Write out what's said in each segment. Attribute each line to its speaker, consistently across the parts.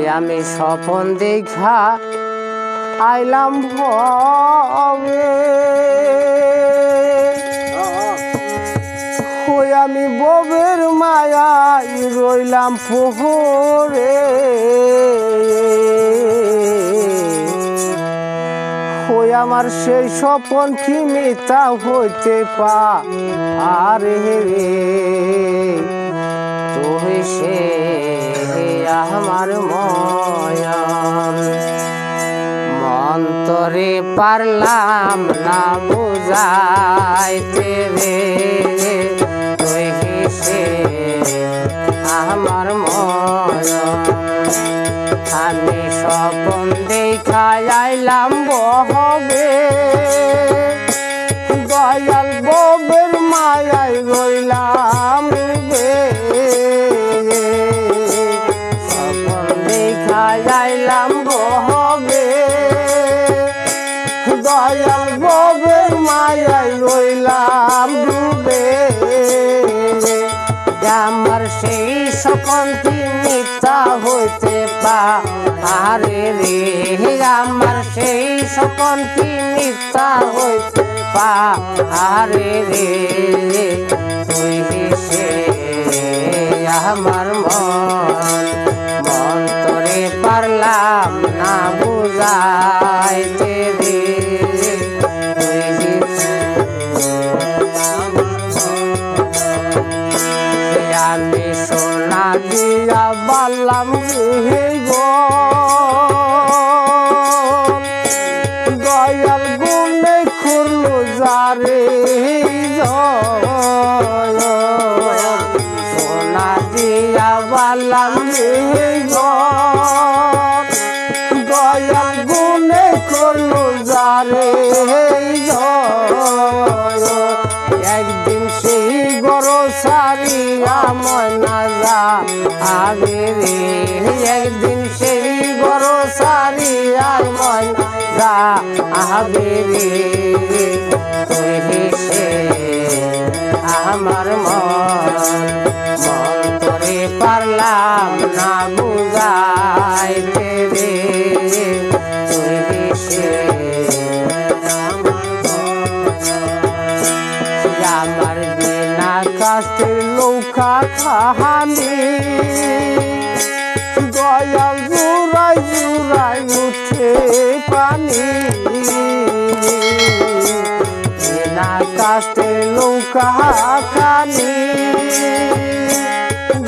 Speaker 1: ওই আমি স্বপন দেখা আইলাম ভবে, ওই আমি ববের মায়ায় রইলাম পোহরে। ওই আমার সেই স্বপন কি মিথ্যা হইতে পারে রে, তুই সে আমার ময়ন মন্তরে পারলাম না বুঝাইতে রে, তুই সে আমার ময়ন। আমি স্বপন দেখা আইলাম বহবে, দয়াল ববের মায়ায় রইলাম রে। স্বপন দেখা আইলাম বহবে, দয়াল ববের মায়ায় রইলাম ডুবে। আমার সেই স্বপনটি মিথ্যা হইতে পারে রে, আমার সেই স্বপনটি মিথ্যা হইতে পারে রে, তুই সে আমার মন মন্তরে পারলাম না বুঝাইতে রে, আমি সোনা দিয়া বাল্লাম রে গো, দয়াল গুনে খুরলো যারে সোনা দিয়া বাল্লাম রে গো, দয়াল গুনে খুরলো যারে। একদিন সেই গরো সারিয়া ময়না যাবে রে, একদিন সেই গরো সারিয়া ময়না যাবে রে, তুই সে আমার মন মন্তরে পারলাম না বুঝাইতে রে, তুই সে আমার বিনা কাস্তে লৌকা খাহানি, দয়াল জুড়াই জুড়াই উঠে পানি। বিনা কাস্তে লৌকা খানি,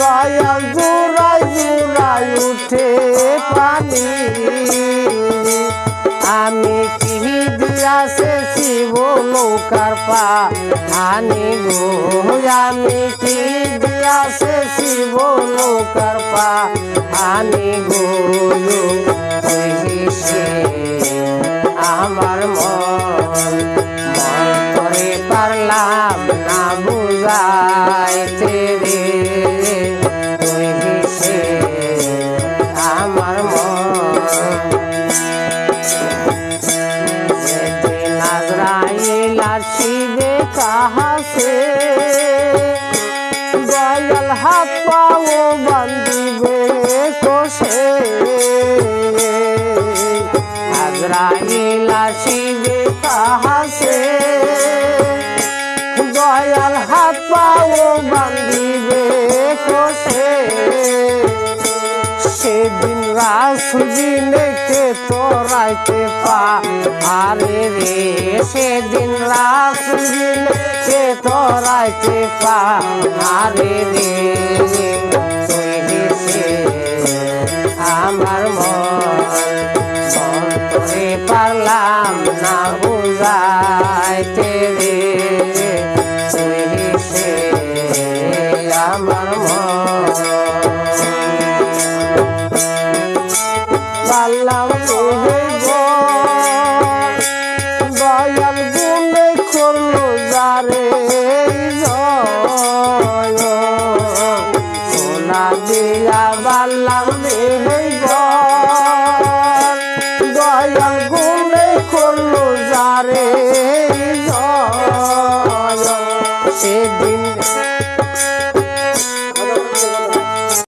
Speaker 1: দয়াল জুড়াই জুড়াই উঠে পানি। আমি কি দিয়াছে শিব নৌকার পানি গো, আমি কি দিয়াছে শিব নৌকার পানি গো, তুই সে আমার মন মন্তরে পারলাম না বুঝাইতে রে, তুই সে আমার মন। শিবে কাহাসে দয়াল হাত পাও বান্ধিবে কোষে, আজরাইলা শিবে কাহাসে দয়াল হাত পাও বান্ধিবে কোষে। সেদিন রাসুদিনকে তোরাইতে পারে রে, সেদিন রাসুদিনকে তোরাইতে পারে রে, তুই সে আমার মন মন্তরে পারলাম না বুঝা।